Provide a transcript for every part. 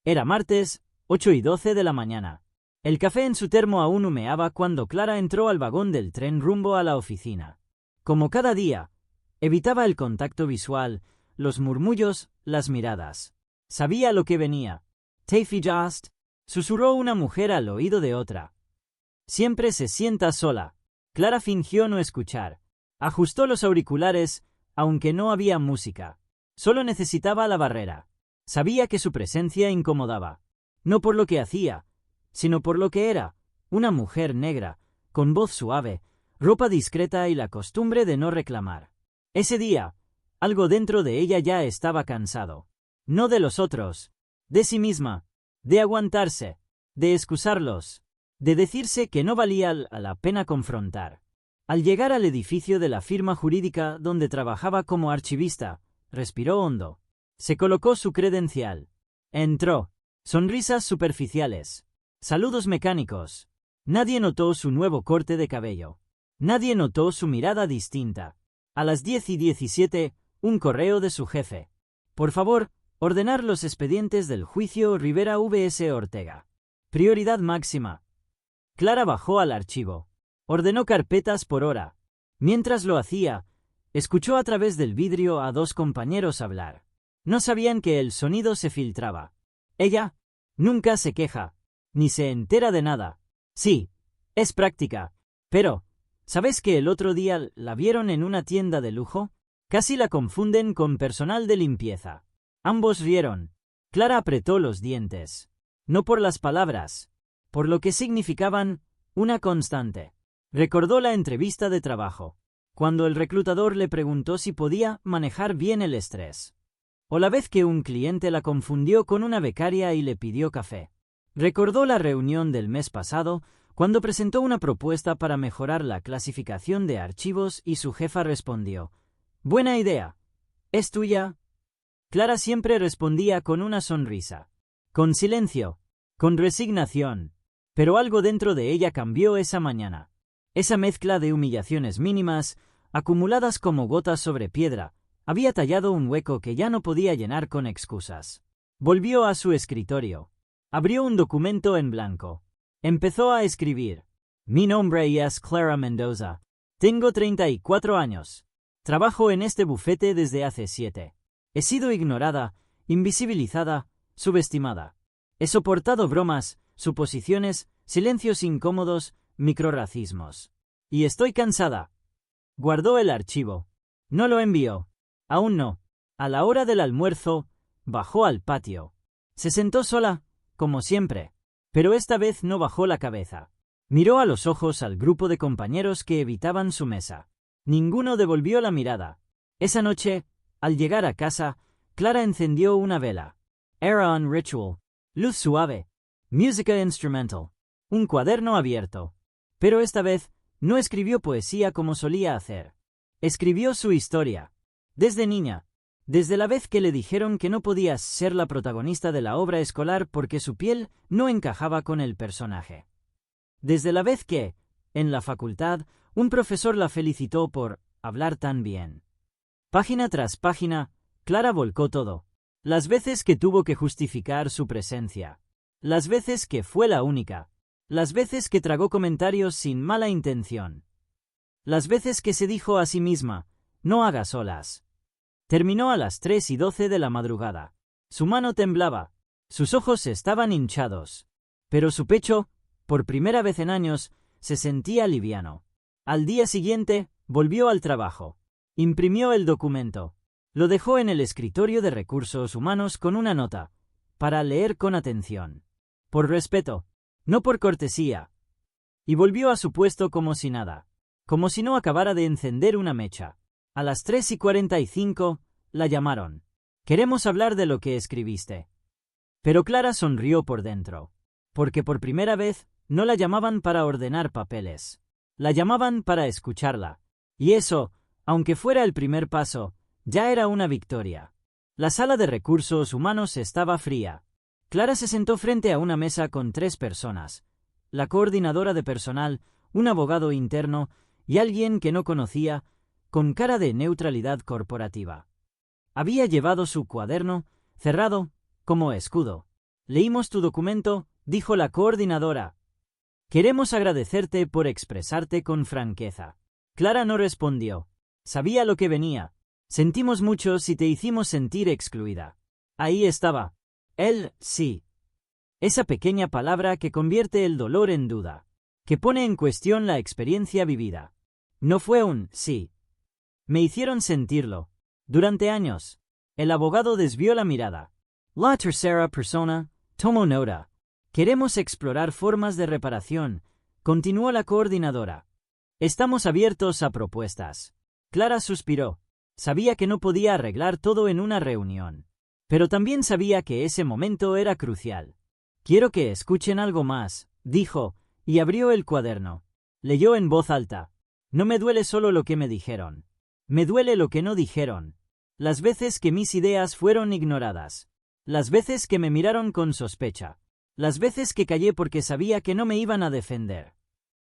Era martes, 8:12 de la mañana. El café en su termo aún humeaba cuando Clara entró al vagón del tren rumbo a la oficina. Como cada día, evitaba el contacto visual, los murmullos, las miradas. Sabía lo que venía. Taffy Just, susurró una mujer al oído de otra. Siempre se sienta sola. Clara fingió no escuchar. Ajustó los auriculares, aunque no había música. Solo necesitaba la barrera. Sabía que su presencia incomodaba. No por lo que hacía, sino por lo que era. Una mujer negra, con voz suave, ropa discreta y la costumbre de no reclamar. Ese día, algo dentro de ella ya estaba cansado. No de los otros, de sí misma, de aguantarse, de excusarlos, de decirse que no valía la pena confrontar. Al llegar al edificio de la firma jurídica donde trabajaba como archivista, respiró hondo. Se colocó su credencial. Entró. Sonrisas superficiales. Saludos mecánicos. Nadie notó su nuevo corte de cabello. Nadie notó su mirada distinta. A las 10:17, un correo de su jefe. Por favor, ordenar los expedientes del juicio Rivera vs. Ortega. Prioridad máxima. Clara bajó al archivo. Ordenó carpetas por hora. Mientras lo hacía, escuchó a través del vidrio a dos compañeros hablar. No sabían que el sonido se filtraba. Ella nunca se queja, ni se entera de nada. Sí, es práctica. Pero, ¿sabes que el otro día la vieron en una tienda de lujo? Casi la confunden con personal de limpieza. Ambos rieron. Clara apretó los dientes. No por las palabras, por lo que significaban una constante. Recordó la entrevista de trabajo, cuando el reclutador le preguntó si podía manejar bien el estrés. O la vez que un cliente la confundió con una becaria y le pidió café. Recordó la reunión del mes pasado, cuando presentó una propuesta para mejorar la clasificación de archivos y su jefa respondió: «Buena idea. ¿Es tuya?». Clara siempre respondía con una sonrisa. Con silencio. Con resignación. Pero algo dentro de ella cambió esa mañana. Esa mezcla de humillaciones mínimas, acumuladas como gotas sobre piedra, había tallado un hueco que ya no podía llenar con excusas. Volvió a su escritorio. Abrió un documento en blanco. Empezó a escribir. Mi nombre es Clara Mendoza. Tengo 34 años. Trabajo en este bufete desde hace 7. He sido ignorada, invisibilizada, subestimada. He soportado bromas, suposiciones, silencios incómodos, microrracismos. Y estoy cansada. Guardó el archivo. No lo envió. Aún no. A la hora del almuerzo, bajó al patio. Se sentó sola, como siempre. Pero esta vez no bajó la cabeza. Miró a los ojos al grupo de compañeros que evitaban su mesa. Ninguno devolvió la mirada. Esa noche, al llegar a casa, Clara encendió una vela. Era un ritual. Luz suave. Música instrumental. Un cuaderno abierto. Pero esta vez, no escribió poesía como solía hacer. Escribió su historia. Desde niña. Desde la vez que le dijeron que no podía ser la protagonista de la obra escolar porque su piel no encajaba con el personaje. Desde la vez que, en la facultad, un profesor la felicitó por hablar tan bien. Página tras página, Clara volcó todo. Las veces que tuvo que justificar su presencia. Las veces que fue la única. Las veces que tragó comentarios sin mala intención. Las veces que se dijo a sí misma: no hagas olas. Terminó a las 3:12 de la madrugada. Su mano temblaba. Sus ojos estaban hinchados. Pero su pecho, por primera vez en años, se sentía liviano. Al día siguiente, volvió al trabajo. Imprimió el documento. Lo dejó en el escritorio de recursos humanos con una nota, para leer con atención. Por respeto, no por cortesía. Y volvió a su puesto como si nada. Como si no acabara de encender una mecha. A las 3:45, la llamaron. «Queremos hablar de lo que escribiste». Pero Clara sonrió por dentro. Porque por primera vez, no la llamaban para ordenar papeles. La llamaban para escucharla. Y eso, aunque fuera el primer paso, ya era una victoria. La sala de recursos humanos estaba fría. Clara se sentó frente a una mesa con 3 personas. La coordinadora de personal, un abogado interno y alguien que no conocía, con cara de neutralidad corporativa. Había llevado su cuaderno, cerrado, como escudo. Leímos tu documento, dijo la coordinadora. Queremos agradecerte por expresarte con franqueza. Clara no respondió. Sabía lo que venía. Sentimos mucho si te hicimos sentir excluida. Ahí estaba. El sí. Esa pequeña palabra que convierte el dolor en duda, que pone en cuestión la experiencia vivida. No fue un sí. Me hicieron sentirlo. Durante años. El abogado desvió la mirada. La tercera persona tomó nota. Queremos explorar formas de reparación, continuó la coordinadora. Estamos abiertos a propuestas. Clara suspiró. Sabía que no podía arreglar todo en una reunión. Pero también sabía que ese momento era crucial. Quiero que escuchen algo más, dijo, y abrió el cuaderno. Leyó en voz alta. No me duele solo lo que me dijeron. Me duele lo que no dijeron. Las veces que mis ideas fueron ignoradas. Las veces que me miraron con sospecha. Las veces que callé porque sabía que no me iban a defender.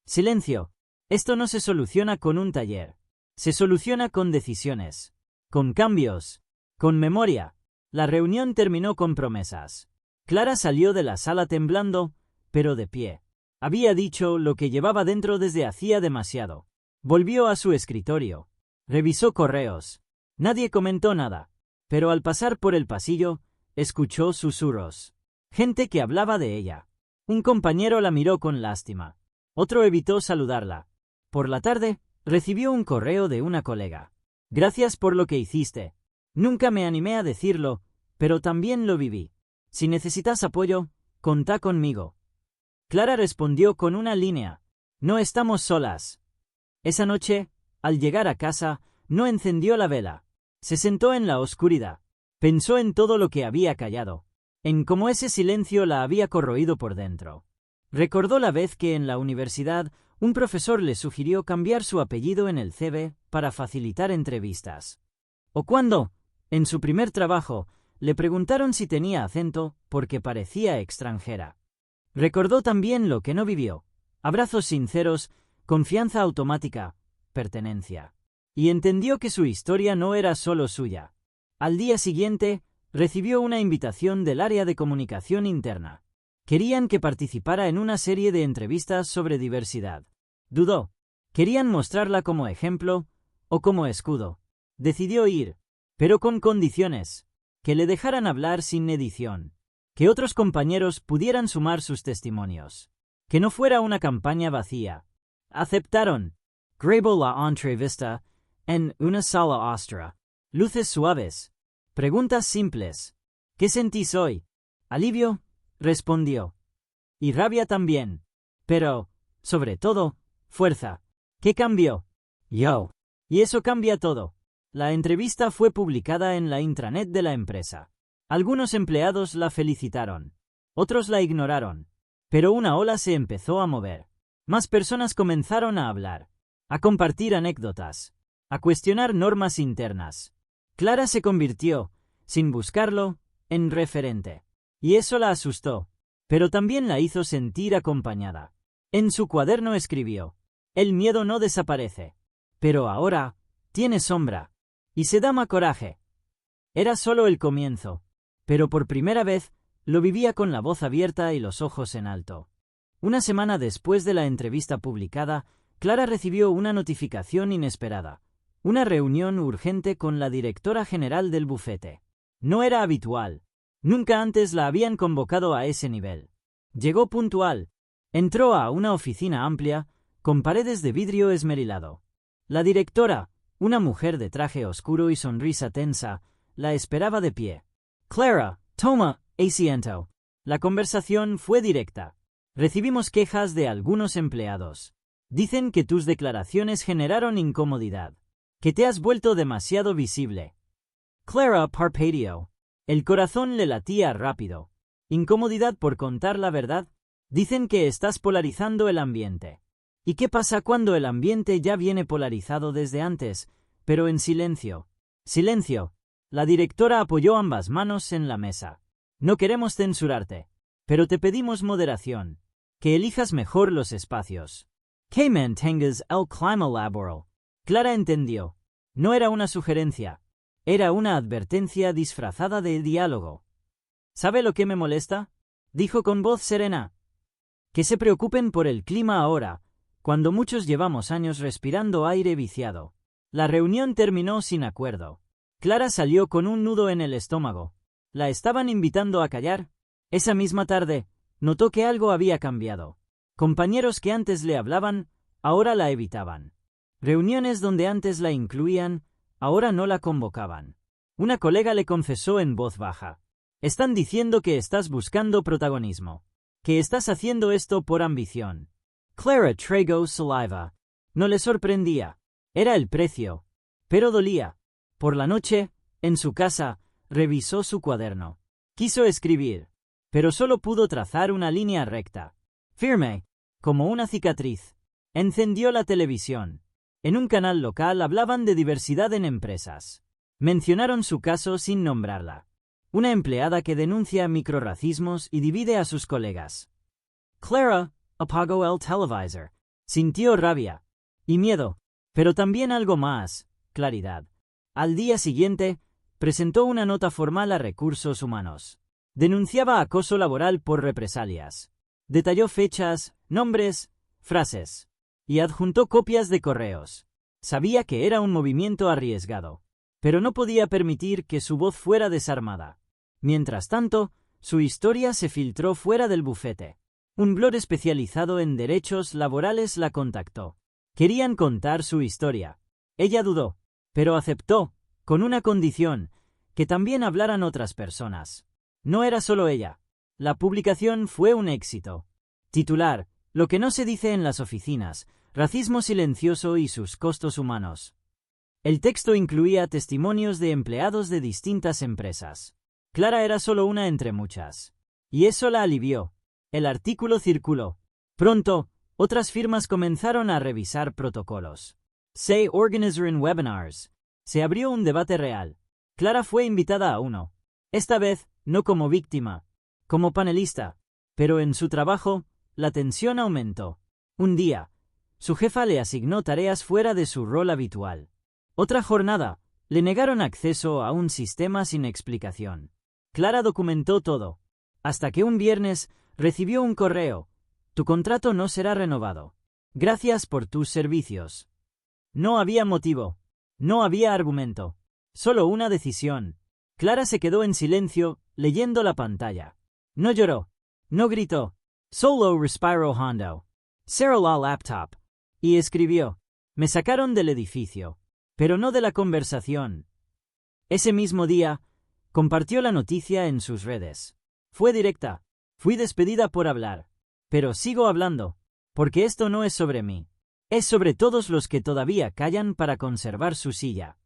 Silencio. Esto no se soluciona con un taller. Se soluciona con decisiones. Con cambios. Con memoria. La reunión terminó con promesas. Clara salió de la sala temblando, pero de pie. Había dicho lo que llevaba dentro desde hacía demasiado. Volvió a su escritorio. Revisó correos. Nadie comentó nada. Pero al pasar por el pasillo, escuchó susurros. Gente que hablaba de ella. Un compañero la miró con lástima. Otro evitó saludarla. Por la tarde, recibió un correo de una colega. Gracias por lo que hiciste. Nunca me animé a decirlo, pero también lo viví. Si necesitas apoyo, contá conmigo. Clara respondió con una línea. No estamos solas. Esa noche, al llegar a casa, no encendió la vela. Se sentó en la oscuridad. Pensó en todo lo que había callado. En cómo ese silencio la había corroído por dentro. Recordó la vez que en la universidad un profesor le sugirió cambiar su apellido en el CV para facilitar entrevistas. O cuando, en su primer trabajo, le preguntaron si tenía acento porque parecía extranjera. Recordó también lo que no vivió. Abrazos sinceros, confianza automática, pertenencia. Y entendió que su historia no era solo suya. Al día siguiente, recibió una invitación del área de comunicación interna. Querían que participara en una serie de entrevistas sobre diversidad. Dudó. ¿Querían mostrarla como ejemplo o como escudo? Decidió ir, pero con condiciones. Que le dejaran hablar sin edición. Que otros compañeros pudieran sumar sus testimonios. Que no fuera una campaña vacía. Aceptaron. Grabó la entrevista en una sala austera. Luces suaves. Preguntas simples. ¿Qué sentís hoy? Alivio, respondió. Y rabia también. Pero, sobre todo, fuerza. ¿Qué cambió? Yo. Y eso cambia todo. La entrevista fue publicada en la intranet de la empresa. Algunos empleados la felicitaron. Otros la ignoraron. Pero una ola se empezó a mover. Más personas comenzaron a hablar. A compartir anécdotas. A cuestionar normas internas. Clara se convirtió, sin buscarlo, en referente. Y eso la asustó, pero también la hizo sentir acompañada. En su cuaderno escribió: el miedo no desaparece, pero ahora tiene sombra, y se da más coraje. Era solo el comienzo, pero por primera vez lo vivía con la voz abierta y los ojos en alto. Una semana después de la entrevista publicada, Clara recibió una notificación inesperada. Una reunión urgente con la directora general del bufete. No era habitual. Nunca antes la habían convocado a ese nivel. Llegó puntual. Entró a una oficina amplia, con paredes de vidrio esmerilado. La directora, una mujer de traje oscuro y sonrisa tensa, la esperaba de pie. Clara, toma asiento. La conversación fue directa. Recibimos quejas de algunos empleados. Dicen que tus declaraciones generaron incomodidad. Que te has vuelto demasiado visible. Clara parpadeó. El corazón le latía rápido. ¿Incomodidad por contar la verdad? Dicen que estás polarizando el ambiente. ¿Y qué pasa cuando el ambiente ya viene polarizado desde antes, pero en silencio? Silencio. La directora apoyó ambas manos en la mesa. No queremos censurarte, pero te pedimos moderación. Que elijas mejor los espacios. Que mantengas el clima laboral. Clara entendió. No era una sugerencia. Era una advertencia disfrazada de diálogo. ¿Sabe lo que me molesta? dijo con voz serena. Que se preocupen por el clima ahora, cuando muchos llevamos años respirando aire viciado. La reunión terminó sin acuerdo. Clara salió con un nudo en el estómago. ¿La estaban invitando a callar? Esa misma tarde, notó que algo había cambiado. Compañeros que antes le hablaban, ahora la evitaban. Reuniones donde antes la incluían, ahora no la convocaban. Una colega le confesó en voz baja. Están diciendo que estás buscando protagonismo. Que estás haciendo esto por ambición. Clara tragó saliva. No le sorprendía. Era el precio. Pero dolía. Por la noche, en su casa, revisó su cuaderno. Quiso escribir. Pero solo pudo trazar una línea recta. Firme, como una cicatriz. Encendió la televisión. En un canal local hablaban de diversidad en empresas. Mencionaron su caso sin nombrarla. Una empleada que denuncia microrracismos y divide a sus colegas. Clara apagó el televisor. Sintió rabia y miedo, pero también algo más, claridad. Al día siguiente, presentó una nota formal a Recursos Humanos. Denunciaba acoso laboral por represalias. Detalló fechas, nombres, frases. Y adjuntó copias de correos. Sabía que era un movimiento arriesgado, pero no podía permitir que su voz fuera desarmada. Mientras tanto, su historia se filtró fuera del bufete. Un blog especializado en derechos laborales la contactó. Querían contar su historia. Ella dudó, pero aceptó, con una condición, que también hablaran otras personas. No era solo ella. La publicación fue un éxito. Titular: Lo que no se dice en las oficinas, racismo silencioso y sus costos humanos. El texto incluía testimonios de empleados de distintas empresas. Clara era solo una entre muchas. Y eso la alivió. El artículo circuló. Pronto, otras firmas comenzaron a revisar protocolos. Se organizaron webinars. Se abrió un debate real. Clara fue invitada a uno. Esta vez, no como víctima, como panelista. Pero en su trabajo, la tensión aumentó. Un día, su jefa le asignó tareas fuera de su rol habitual. Otra jornada, le negaron acceso a un sistema sin explicación. Clara documentó todo. Hasta que un viernes recibió un correo. Tu contrato no será renovado. Gracias por tus servicios. No había motivo. No había argumento. Solo una decisión. Clara se quedó en silencio, leyendo la pantalla. No lloró. No gritó. Solo respiró hondo. Cerró la laptop. Y escribió. Me sacaron del edificio. Pero no de la conversación. Ese mismo día, compartió la noticia en sus redes. Fue directa. Fui despedida por hablar. Pero sigo hablando. Porque esto no es sobre mí. Es sobre todos los que todavía callan para conservar su silla.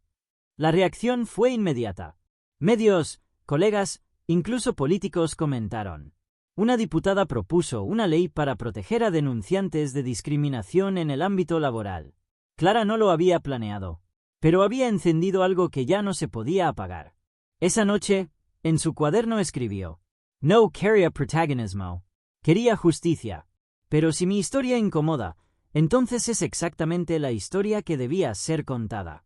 La reacción fue inmediata. Medios, colegas, incluso políticos comentaron. Una diputada propuso una ley para proteger a denunciantes de discriminación en el ámbito laboral. Clara no lo había planeado, pero había encendido algo que ya no se podía apagar. Esa noche, en su cuaderno escribió: No quería protagonismo. Quería justicia. Pero si mi historia incomoda, entonces es exactamente la historia que debía ser contada.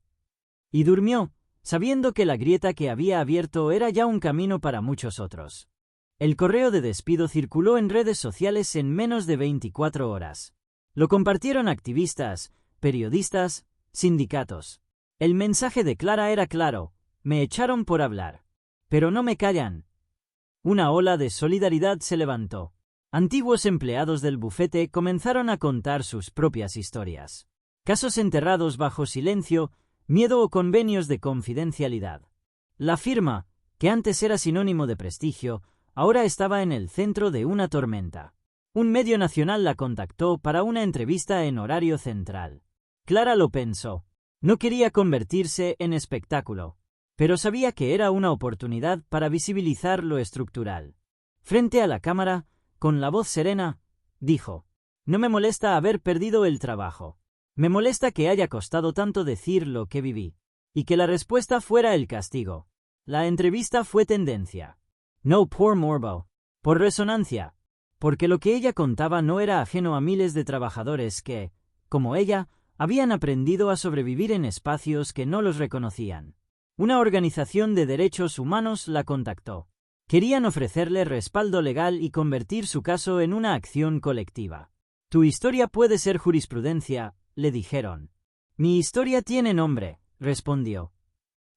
Y durmió, sabiendo que la grieta que había abierto era ya un camino para muchos otros. El correo de despido circuló en redes sociales en menos de 24 horas. Lo compartieron activistas, periodistas, sindicatos. El mensaje de Clara era claro: me echaron por hablar. Pero no me callan. Una ola de solidaridad se levantó. Antiguos empleados del bufete comenzaron a contar sus propias historias. Casos enterrados bajo silencio, miedo o convenios de confidencialidad. La firma, que antes era sinónimo de prestigio, ahora estaba en el centro de una tormenta. Un medio nacional la contactó para una entrevista en horario central. Clara lo pensó. No quería convertirse en espectáculo, pero sabía que era una oportunidad para visibilizar lo estructural. Frente a la cámara, con la voz serena, dijo: No me molesta haber perdido el trabajo. Me molesta que haya costado tanto decir lo que viví. Y que la respuesta fuera el castigo. La entrevista fue tendencia. No por morbo. Por resonancia. Porque lo que ella contaba no era ajeno a miles de trabajadores que, como ella, habían aprendido a sobrevivir en espacios que no los reconocían. Una organización de derechos humanos la contactó. Querían ofrecerle respaldo legal y convertir su caso en una acción colectiva. Tu historia puede ser jurisprudencia, le dijeron. Mi historia tiene nombre, respondió.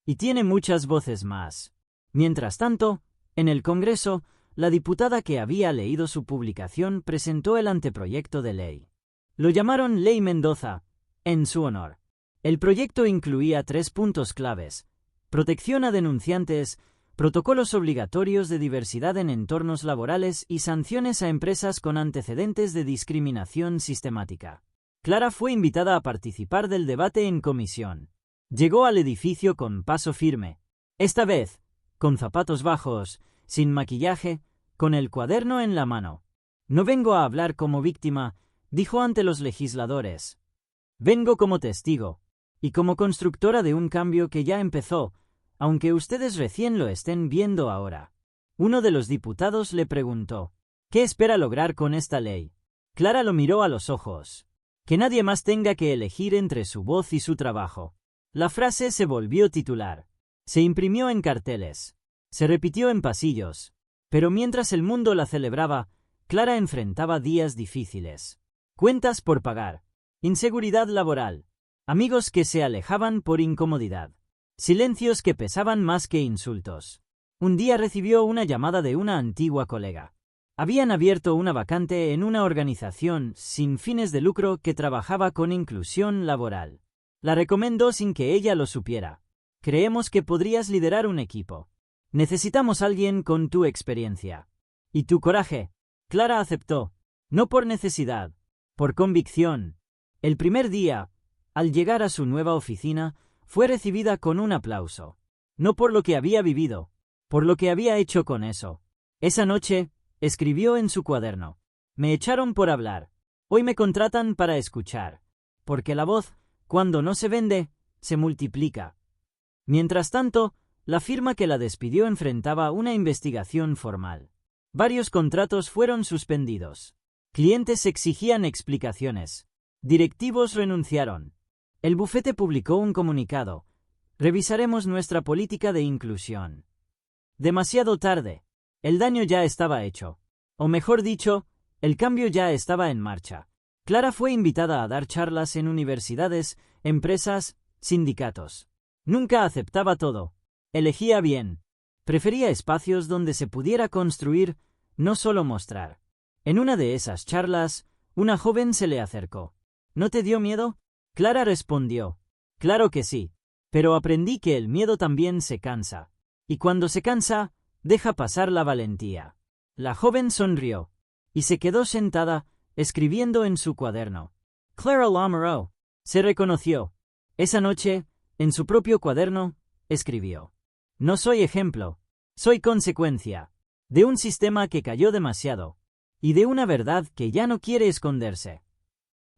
Y tiene muchas voces más. Mientras tanto, en el Congreso, la diputada que había leído su publicación presentó el anteproyecto de ley. Lo llamaron Ley Mendoza, en su honor. El proyecto incluía 3 puntos claves: protección a denunciantes, protocolos obligatorios de diversidad en entornos laborales y sanciones a empresas con antecedentes de discriminación sistemática. Clara fue invitada a participar del debate en comisión. Llegó al edificio con paso firme. Esta vez, con zapatos bajos, sin maquillaje, con el cuaderno en la mano. No vengo a hablar como víctima, dijo ante los legisladores. Vengo como testigo, y como constructora de un cambio que ya empezó, aunque ustedes recién lo estén viendo ahora. Uno de los diputados le preguntó, ¿qué espera lograr con esta ley? Clara lo miró a los ojos. Que nadie más tenga que elegir entre su voz y su trabajo. La frase se volvió titular. Se imprimió en carteles. Se repitió en pasillos. Pero mientras el mundo la celebraba, Clara enfrentaba días difíciles. Cuentas por pagar. Inseguridad laboral. Amigos que se alejaban por incomodidad. Silencios que pesaban más que insultos. Un día recibió una llamada de una antigua colega. Habían abierto una vacante en una organización sin fines de lucro que trabajaba con inclusión laboral. La recomendó sin que ella lo supiera. Creemos que podrías liderar un equipo. Necesitamos alguien con tu experiencia. Y tu coraje. Clara aceptó. No por necesidad, por convicción. El primer día, al llegar a su nueva oficina, fue recibida con un aplauso. No por lo que había vivido, por lo que había hecho con eso. Esa noche, escribió en su cuaderno. Me echaron por hablar. Hoy me contratan para escuchar. Porque la voz, cuando no se vende, se multiplica. Mientras tanto, la firma que la despidió enfrentaba una investigación formal. Varios contratos fueron suspendidos. Clientes exigían explicaciones. Directivos renunciaron. El bufete publicó un comunicado. Revisaremos nuestra política de inclusión. Demasiado tarde. El daño ya estaba hecho. O mejor dicho, el cambio ya estaba en marcha. Clara fue invitada a dar charlas en universidades, empresas, sindicatos. Nunca aceptaba todo. Elegía bien. Prefería espacios donde se pudiera construir, no solo mostrar. En una de esas charlas, una joven se le acercó. ¿No te dio miedo? Clara respondió. Claro que sí. Pero aprendí que el miedo también se cansa. Y cuando se cansa, deja pasar la valentía. La joven sonrió. Y se quedó sentada, escribiendo en su cuaderno. Clara Lamoureux. Se reconoció. Esa noche, en su propio cuaderno, escribió. No soy ejemplo. Soy consecuencia. De un sistema que cayó demasiado. Y de una verdad que ya no quiere esconderse.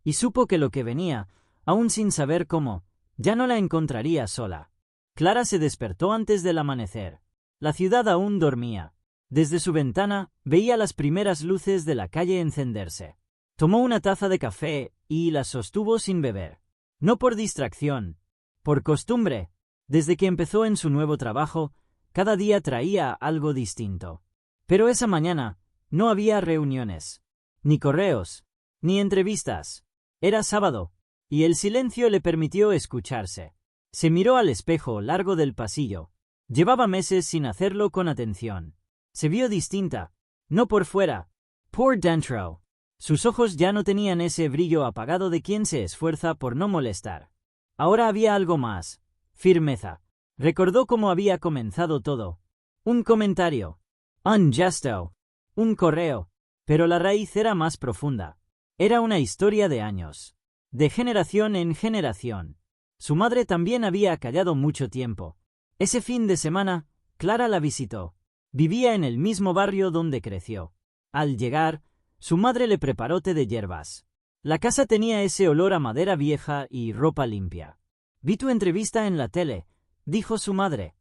Y supo que lo que venía, aún sin saber cómo, ya no la encontraría sola. Clara se despertó antes del amanecer. La ciudad aún dormía. Desde su ventana, veía las primeras luces de la calle encenderse. Tomó una taza de café y la sostuvo sin beber. No por distracción, por costumbre. Desde que empezó en su nuevo trabajo, cada día traía algo distinto. Pero esa mañana, no había reuniones, ni correos, ni entrevistas. Era sábado, y el silencio le permitió escucharse. Se miró al espejo largo del pasillo. Llevaba meses sin hacerlo con atención. Se vio distinta, no por fuera, por dentro. Sus ojos ya no tenían ese brillo apagado de quien se esfuerza por no molestar. Ahora había algo más, firmeza. Recordó cómo había comenzado todo. Un comentario. Un gesto. Un correo. Pero la raíz era más profunda. Era una historia de años. De generación en generación. Su madre también había callado mucho tiempo. Ese fin de semana, Clara la visitó. Vivía en el mismo barrio donde creció. Al llegar, su madre le preparó té de hierbas. La casa tenía ese olor a madera vieja y ropa limpia. Vi tu entrevista en la tele, dijo su madre.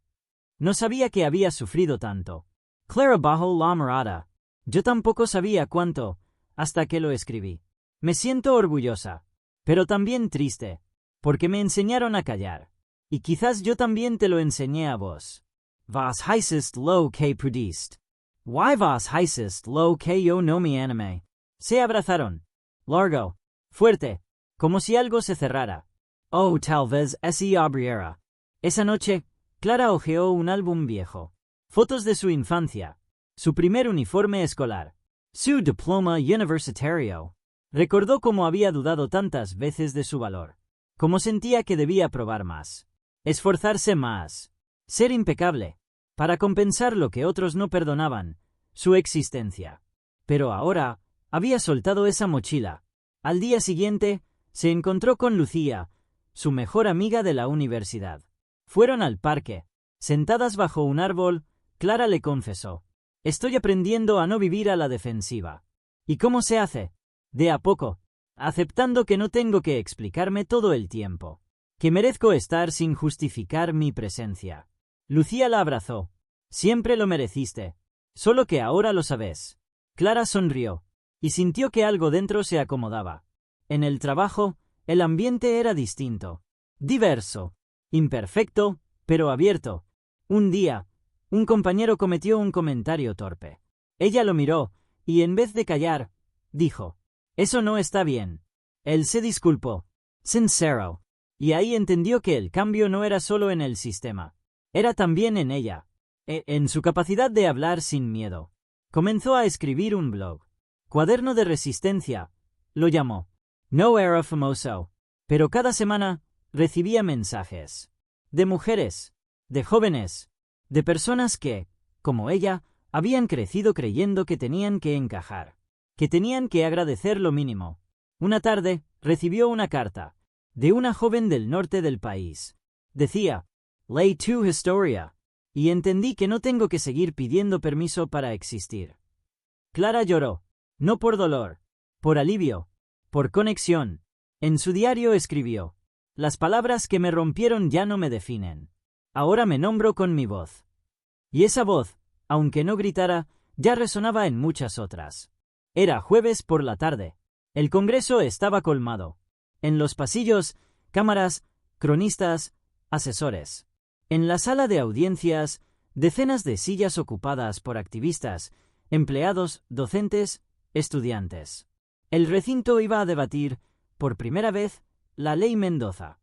No sabía que había sufrido tanto. Clara bajó la mirada. Yo tampoco sabía cuánto, hasta que lo escribí. Me siento orgullosa, pero también triste, porque me enseñaron a callar. Y quizás yo también te lo enseñé a vos. Was heißt lo que pudiste? Why vos hiciste lo que yo no me animé. Se abrazaron. Largo. Fuerte. Como si algo se cerrara. Oh, tal vez se abriera. Esa noche, Clara hojeó un álbum viejo. Fotos de su infancia. Su primer uniforme escolar. Su diploma universitario. Recordó cómo había dudado tantas veces de su valor. Cómo sentía que debía probar más. Esforzarse más. Ser impecable. Para compensar lo que otros no perdonaban. Su existencia. Pero ahora, había soltado esa mochila. Al día siguiente, se encontró con Lucía, su mejor amiga de la universidad. Fueron al parque. Sentadas bajo un árbol, Clara le confesó: estoy aprendiendo a no vivir a la defensiva. ¿Y cómo se hace? De a poco, aceptando que no tengo que explicarme todo el tiempo, que merezco estar sin justificar mi presencia. Lucía la abrazó. Siempre lo mereciste, solo que ahora lo sabes. Clara sonrió, y sintió que algo dentro se acomodaba. En el trabajo, el ambiente era distinto, diverso, imperfecto, pero abierto. Un día, un compañero cometió un comentario torpe. Ella lo miró, y en vez de callar, dijo: eso no está bien. Él se disculpó. Sincero. Y ahí entendió que el cambio no era solo en el sistema. Era también en ella. En su capacidad de hablar sin miedo. Comenzó a escribir un blog. Cuaderno de resistencia. Lo llamó. No era famoso. Pero cada semana recibía mensajes. De mujeres. De jóvenes. De personas que, como ella, habían crecido creyendo que tenían que encajar. Que tenían que agradecer lo mínimo. Una tarde, recibió una carta. De una joven del norte del país. Decía: Ley tu historia. Y entendí que no tengo que seguir pidiendo permiso para existir. Clara lloró. No por dolor. Por alivio. Por conexión. En su diario escribió: las palabras que me rompieron ya no me definen. Ahora me nombro con mi voz. Y esa voz, aunque no gritara, ya resonaba en muchas otras. Era jueves por la tarde. El Congreso estaba colmado. En los pasillos, cámaras, cronistas, asesores. En la sala de audiencias, decenas de sillas ocupadas por activistas, empleados, docentes, estudiantes. El recinto iba a debatir, por primera vez, la Ley Mendoza.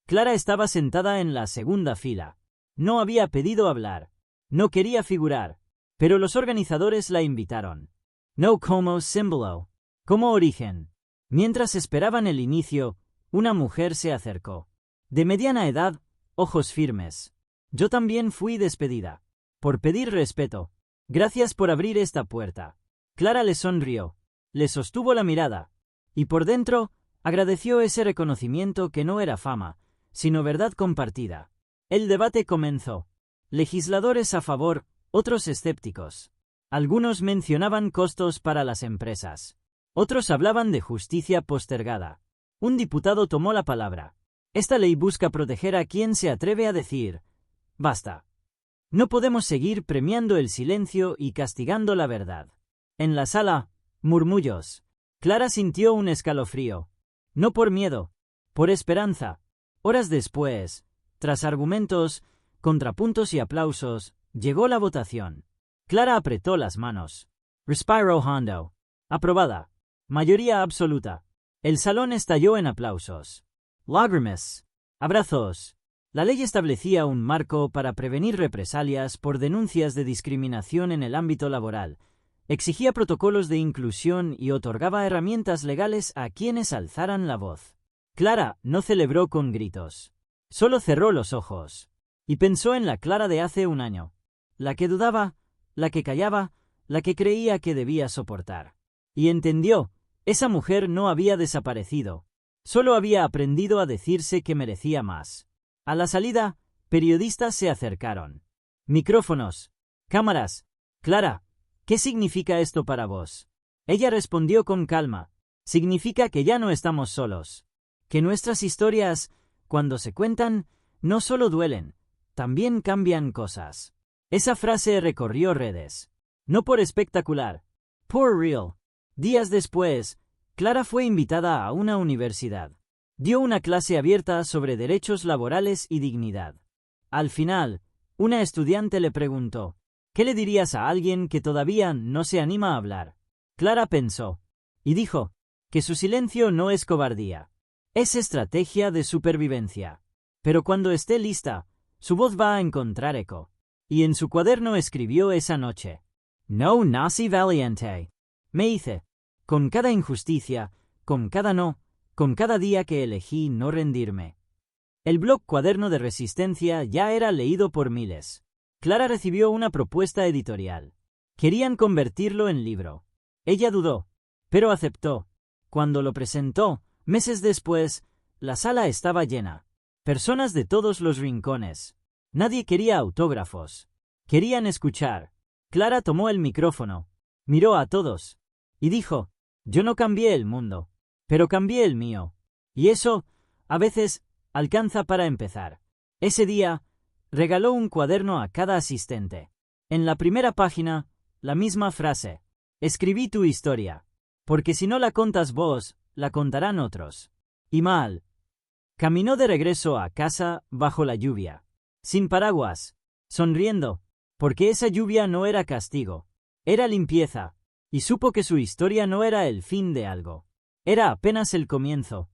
Clara estaba sentada en la segunda fila. No había pedido hablar. No quería figurar. Pero los organizadores la invitaron. No como símbolo. Como origen. Mientras esperaban el inicio, una mujer se acercó. De mediana edad, ojos firmes. Yo también fui despedida. Por pedir respeto. Gracias por abrir esta puerta. Clara le sonrió. Le sostuvo la mirada. Y por dentro, agradeció ese reconocimiento que no era fama, sino verdad compartida. El debate comenzó. Legisladores a favor, otros escépticos. Algunos mencionaban costos para las empresas. Otros hablaban de justicia postergada. Un diputado tomó la palabra. Esta ley busca proteger a quien se atreve a decir: basta. No podemos seguir premiando el silencio y castigando la verdad. En la sala, murmullos. Clara sintió un escalofrío. No por miedo, por esperanza. Horas después, tras argumentos, contrapuntos y aplausos, llegó la votación. Clara apretó las manos. Respiró hondo. Aprobada. Mayoría absoluta. El salón estalló en aplausos. Lágrimas. Abrazos. La ley establecía un marco para prevenir represalias por denuncias de discriminación en el ámbito laboral. Exigía protocolos de inclusión y otorgaba herramientas legales a quienes alzaran la voz. Clara no celebró con gritos. Solo cerró los ojos. Y pensó en la Clara de hace un año. La que dudaba, la que callaba, la que creía que debía soportar. Y entendió, esa mujer no había desaparecido. Solo había aprendido a decirse que merecía más. A la salida, periodistas se acercaron. Micrófonos. Cámaras. Clara, ¿qué significa esto para vos? Ella respondió con calma. Significa que ya no estamos solos. Que nuestras historias, cuando se cuentan, no solo duelen, también cambian cosas. Esa frase recorrió redes. No por espectacular, por real. Días después, Clara fue invitada a una universidad. Dio una clase abierta sobre derechos laborales y dignidad. Al final, una estudiante le preguntó: ¿Qué le dirías a alguien que todavía no se anima a hablar? Clara pensó. Y dijo, que su silencio no es cobardía. Es estrategia de supervivencia. Pero cuando esté lista, su voz va a encontrar eco. Y en su cuaderno escribió esa noche. No nací valiente. Me hice. Con cada injusticia, con cada no, con cada día que elegí no rendirme. El blog Cuaderno de Resistencia ya era leído por miles. Clara recibió una propuesta editorial. Querían convertirlo en libro. Ella dudó, pero aceptó. Cuando lo presentó, meses después, la sala estaba llena. Personas de todos los rincones. Nadie quería autógrafos. Querían escuchar. Clara tomó el micrófono, miró a todos, y dijo, yo no cambié el mundo, pero cambié el mío. Y eso, a veces, alcanza para empezar. Ese día, regaló un cuaderno a cada asistente. En la primera página, la misma frase. Escribí tu historia, porque si no la contas vos, la contarán otros. Y mal. Caminó de regreso a casa bajo la lluvia, sin paraguas, sonriendo, porque esa lluvia no era castigo, era limpieza, y supo que su historia no era el fin de algo. Era apenas el comienzo.